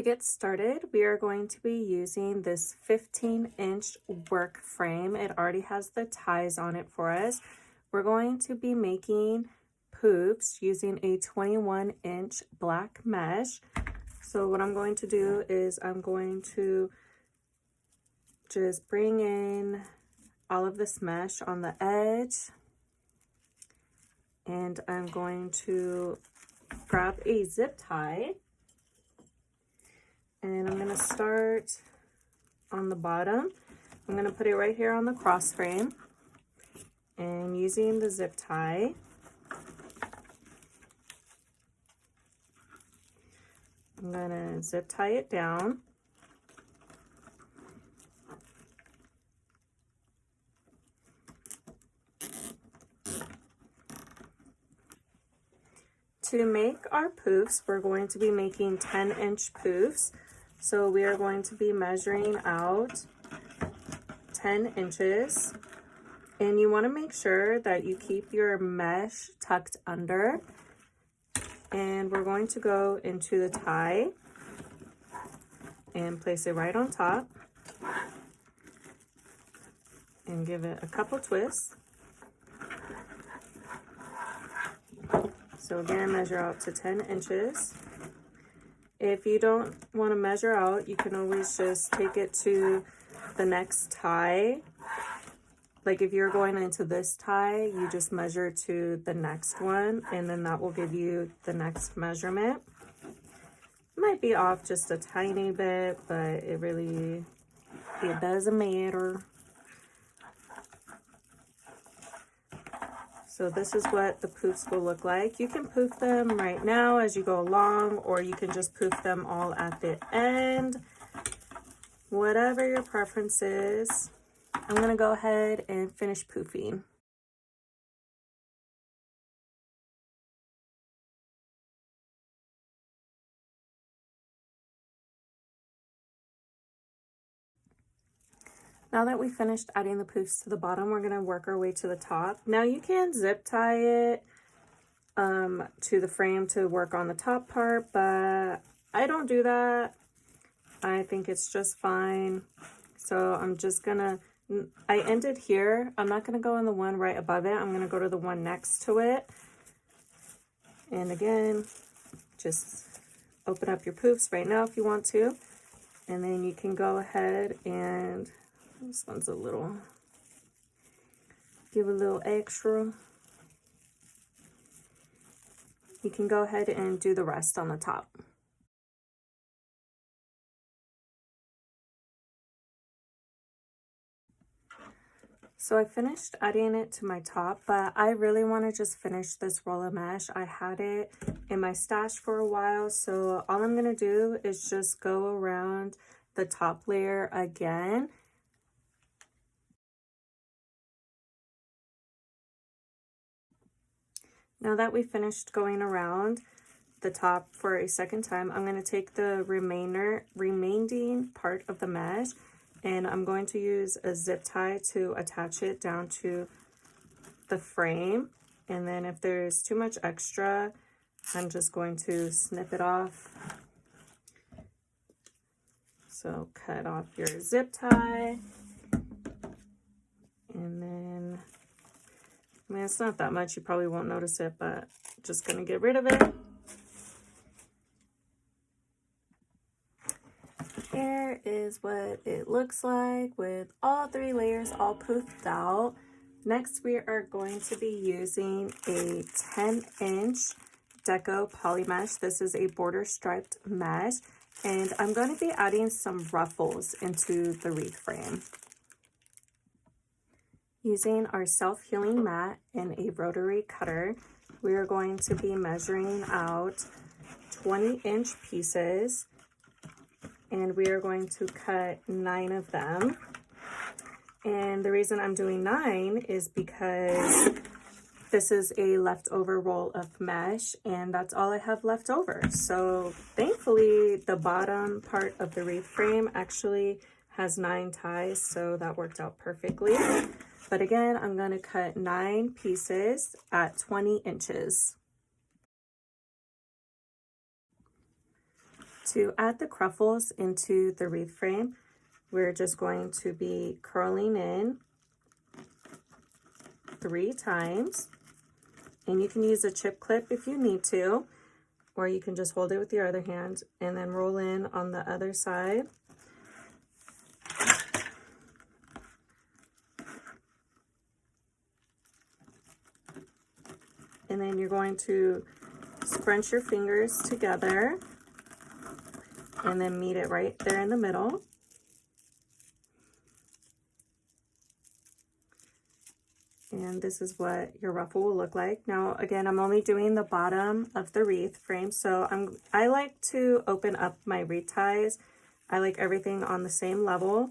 To get started, we are going to be using this 15-inch work frame. It already has the ties on it for us. We're going to be making poofs using a 21-inch black mesh. So what I'm going to do is I'm going to just bring in all of this mesh on the edge, and I'm going to grab a zip tie. And I'm going to start on the bottom. I'm going to put it right here on the cross frame. And using the zip tie, I'm going to zip tie it down. To make our poofs, we're going to be making 10-inch poofs. So we are going to be measuring out 10 inches. And you want to make sure that you keep your mesh tucked under. And we're going to go into the tie and place it right on top. And give it a couple twists. So again, measure out to 10 inches. If you don't want to measure out, you can always just take it to the next tie. Like if you're going into this tie, you just measure to the next one, and then that will give you the next measurement. It might be off just a tiny bit, but it doesn't matter. So this is what the poofs will look like. You can poof them right now as you go along, or you can just poof them all at the end. Whatever your preference is. I'm going to go ahead and finish poofing. Now that we finished adding the poofs to the bottom, we're going to work our way to the top. Now you can zip tie it to the frame to work on the top part, but I don't do that. I think it's just fine. So I'm just gonna, I ended here. I'm not gonna go on the one right above it. I'm gonna go to the one next to it. And again, just open up your poofs right now if you want to. And then you can go ahead and, this one's a little, give a little extra. You can go ahead and do the rest on the top. So I finished adding it to my top, but I really want to just finish this roll of mesh. I had it in my stash for a while, so all I'm going to do is just go around the top layer again. Now that we finished going around the top for a second time, I'm going to take the remaining part of the mesh, and I'm going to use a zip tie to attach it down to the frame. And then if there's too much extra, I'm just going to snip it off. So cut off your zip tie. And then, I mean, it's not that much. You probably won't notice it, but just going to get rid of it. Here is what it looks like with all 3 layers all poofed out. Next, we are going to be using a 10-inch deco poly mesh. This is a border striped mesh, and I'm going to be adding some ruffles into the wreath frame. Using our self-healing mat and a rotary cutter, we are going to be measuring out 20-inch pieces, and we are going to cut 9 of them. And the reason I'm doing 9 is because this is a leftover roll of mesh, and that's all I have left over. So thankfully, the bottom part of the wreath frame actually has 9 ties, so that worked out perfectly. But again, I'm going to cut 9 pieces at 20 inches. To add the cruffles into the wreath frame, we're just going to be curling in 3 times. And you can use a chip clip if you need to, or you can just hold it with your other hand and then roll in on the other side. And then you're going to scrunch your fingers together and then meet it right there in the middle. And this is what your ruffle will look like. Now, again, I'm only doing the bottom of the wreath frame, so I like to open up my wreath ties. I like everything on the same level.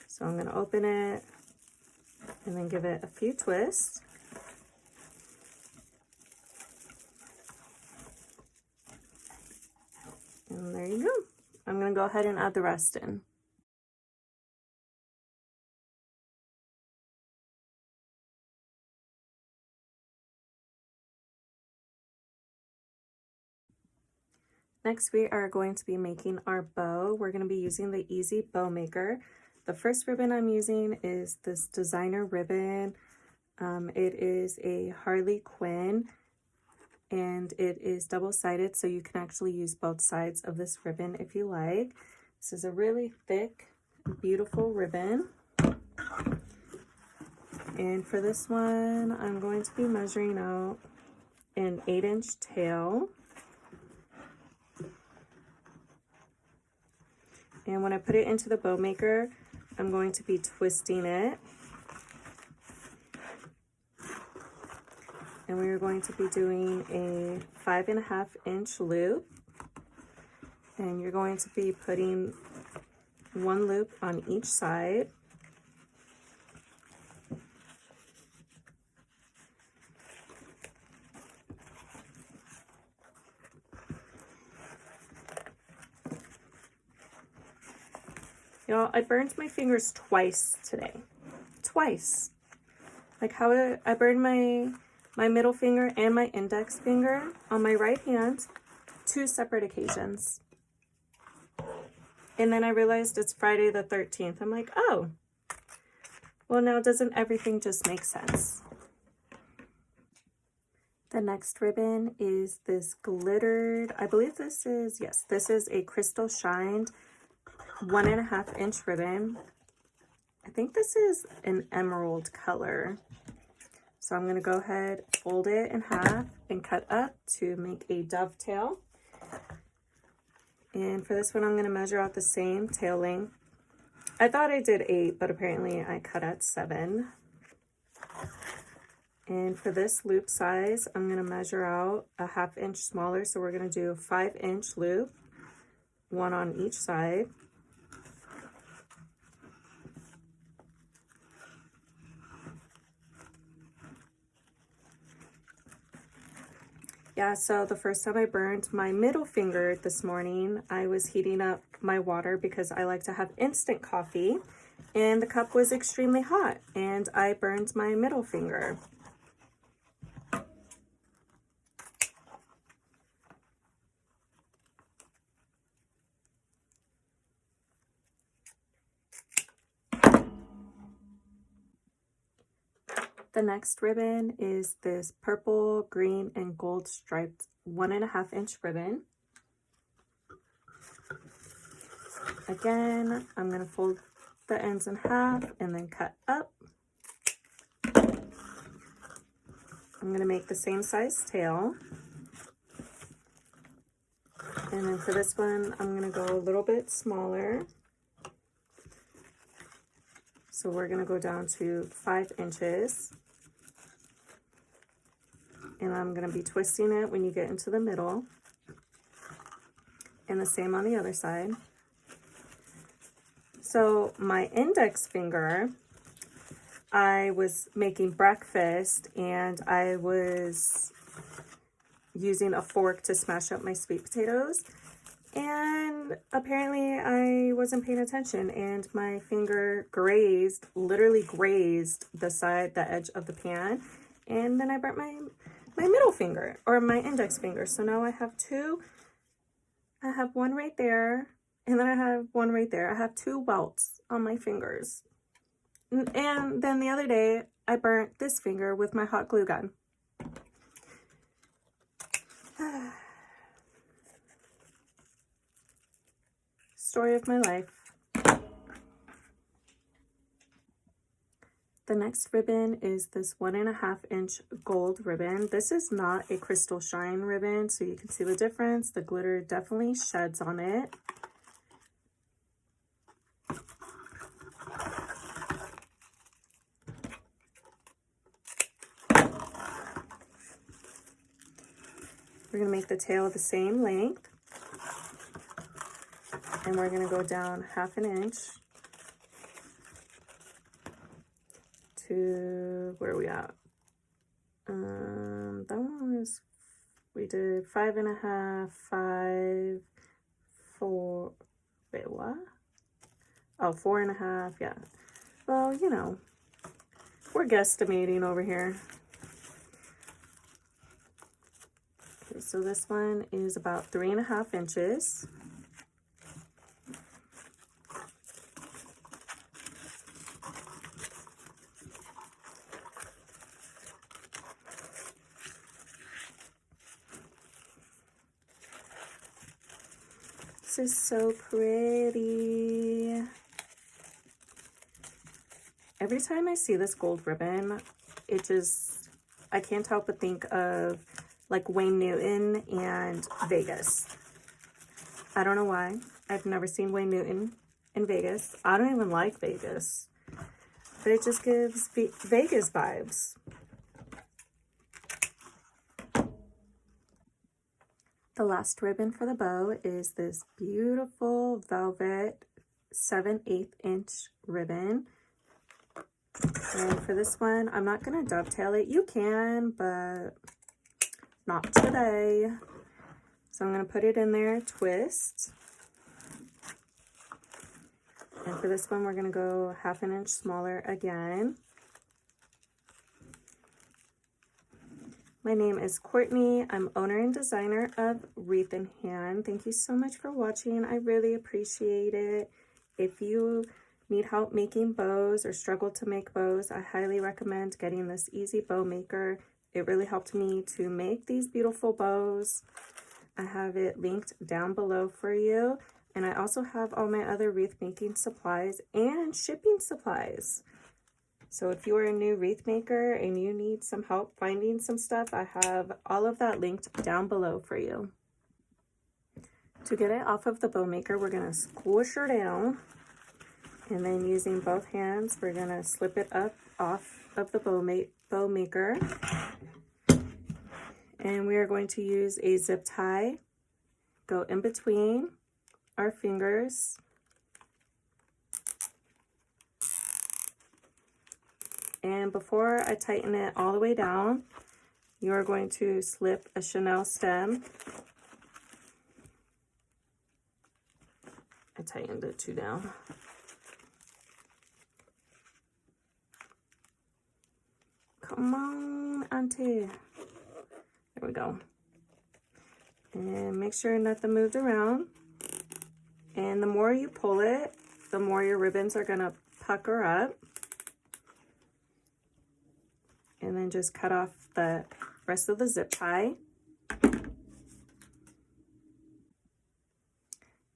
So I'm going to open it and then give it a few twists. And there you go. I'm going to go ahead and add the rest in. Next, we are going to be making our bow. We're going to be using the Easy Bow Maker. The first ribbon I'm using is this designer ribbon. It is a Harley Quinn, and it is double-sided, so you can actually use both sides of this ribbon if you like. This is a really thick, beautiful ribbon. And for this one, I'm going to be measuring out an 8-inch tail. And when I put it into the bow maker, I'm going to be twisting it. And we are going to be doing a 5.5-inch loop. And you're going to be putting 1 loop on each side. Y'all, I burned my fingers twice today. Twice. Like how I burned my middle finger and my index finger on my right hand, 2 separate occasions. And then I realized it's Friday the 13th. I'm like, oh, well, now doesn't everything just make sense? The next ribbon is this glittered, I believe this is, yes, this is a crystal shined 1.5-inch ribbon. I think this is an emerald color. So I'm going to go ahead, fold it in half and cut up to make a dovetail. And for this one, I'm going to measure out the same tail length. I thought I did 8, but apparently I cut at 7. And for this loop size, I'm going to measure out a 1/2 inch smaller. So we're going to do a 5-inch loop, 1 on each side. Yeah, so the first time I burned my middle finger this morning, I was heating up my water because I like to have instant coffee, and the cup was extremely hot, and I burned my middle finger. The next ribbon is this purple, green, and gold striped 1.5-inch ribbon. Again, I'm going to fold the ends in half and then cut up. I'm going to make the same size tail. And then for this one, I'm going to go a little bit smaller. So we're going to go down to 5 inches. And I'm going to be twisting it when you get into the middle. And the same on the other side. So my index finger, I was making breakfast and I was using a fork to smash up my sweet potatoes. And apparently I wasn't paying attention and my finger grazed, literally grazed the edge of the pan. And then I burnt my middle finger or my index finger. So now I have 2 I have one right there, and then I have one right there. I have 2 welts on my fingers. And then the other day, I burnt this finger with my hot glue gun. Story of my life. The next ribbon is this 1.5 inch gold ribbon. This is not a crystal shine ribbon, so you can see the difference. The glitter definitely sheds on it. We're gonna make the tail the same length, and we're gonna go down 1/2 inch to where we at? That one was, we did 5.5, 5, 4, wait, what? Oh, 4.5, yeah. Well, you know, we're guesstimating over here. Okay, so this one is about 3.5 inches. This is so pretty. Every time I see this gold ribbon, I can't help but think of like Wayne Newton and Vegas. I don't know why. I've never seen Wayne Newton in Vegas. I don't even like Vegas, but it just gives Vegas vibes. The last ribbon for the bow is this beautiful velvet 7/8 inch ribbon. And for this one, I'm not going to dovetail it. You can, but not today. So I'm going to put it in there, twist. And for this one, we're going to go 1/2 inch smaller again. My name is Courtney. I'm owner and designer of Wreath in Hand. Thank you so much for watching. I really appreciate it. If you need help making bows or struggle to make bows, I highly recommend getting this easy bow maker. It really helped me to make these beautiful bows. I have it linked down below for you. And I also have all my other wreath making supplies and shipping supplies. So if you are a new wreath maker and you need some help finding some stuff, I have all of that linked down below for you. To get it off of the bow maker, we're going to squish her down. And then using both hands, we're going to slip it up off of the bow maker. And we are going to use a zip tie, go in between our fingers. And before I tighten it all the way down, you are going to slip a chenille stem. I tightened it too down. Come on, auntie. There we go. And make sure nothing moved around. And the more you pull it, the more your ribbons are going to pucker up. And then just cut off the rest of the zip tie.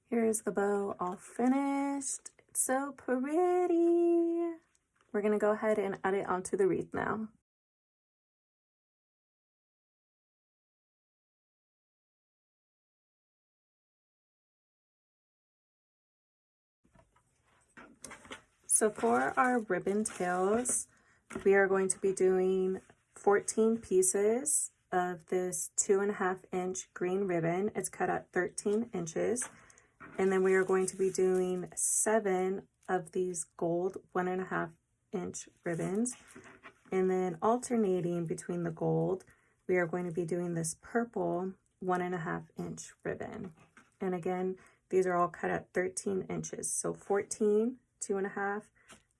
Here's the bow all finished. It's so pretty. We're going to go ahead and add it onto the wreath now. So for our ribbon tails, we are going to be doing 14 pieces of this 2.5 inch green ribbon. It's cut at 13 inches. And then we are going to be doing 7 of these gold 1.5 inch ribbons. And then alternating between the gold, we are going to be doing this purple 1.5 inch ribbon. And again, these are all cut at 13 inches. So 14, 2.5,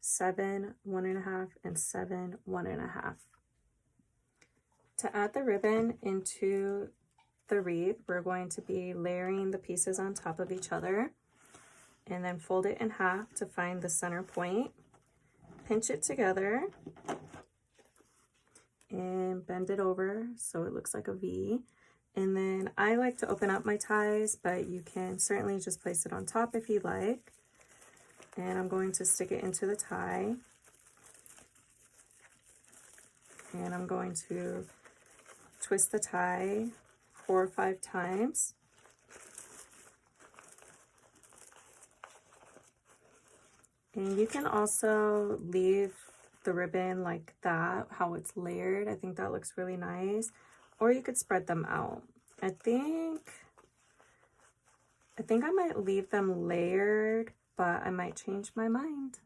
7, 1.5, and 7, 1.5. To add the ribbon into the wreath, we're going to be layering the pieces on top of each other and then fold it in half to find the center point. Pinch it together and bend it over so it looks like a V. And then I like to open up my ties, but you can certainly just place it on top if you like. And I'm going to stick it into the tie. And I'm going to twist the tie 4 or 5 times. And you can also leave the ribbon like that, how it's layered. I think that looks really nice. Or you could spread them out. I think I might leave them layered, but I might change my mind.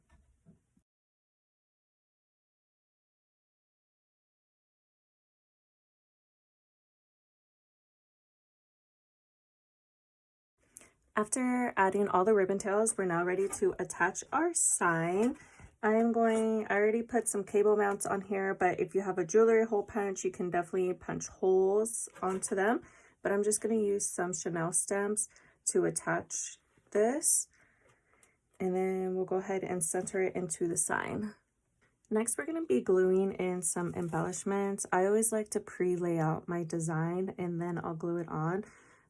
After adding all the ribbon tails, we're now ready to attach our sign. I already put some cable mounts on here, but if you have a jewelry hole punch, you can definitely punch holes onto them. But I'm just going to use some Chanel stamps to attach this. And then we'll go ahead and center it into the sign. Next, we're going to be gluing in some embellishments. I always like to pre-lay out my design and then I'll glue it on.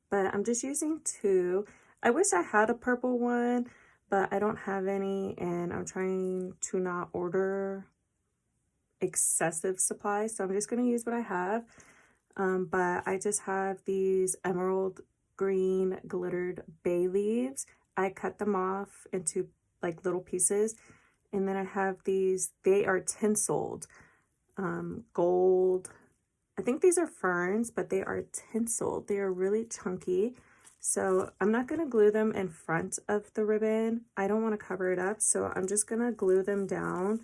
But I'm just using 2. I wish I had a purple one, but I don't have any, and I'm trying to not order excessive supplies, so I'm just going to use what I have. But I just have these emerald green glittered bay leaves. I cut them off into like little pieces, and then I have these, they are tinseled gold. I think these are ferns, but they are tinseled. They are really chunky. So I'm not going to glue them in front of the ribbon. I don't want to cover it up. So I'm just going to glue them down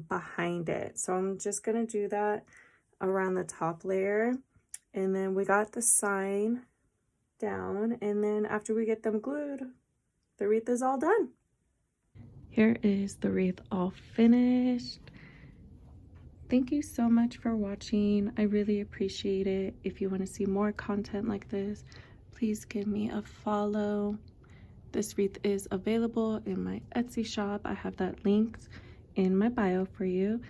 behind it. So I'm just going to do that around the top layer. And then we got the sign down. And then after we get them glued, the wreath is all done. Here is the wreath all finished. Thank you so much for watching. I really appreciate it. If you want to see more content like this, please give me a follow. This wreath is available in my Etsy shop. I have that linked in my bio for you.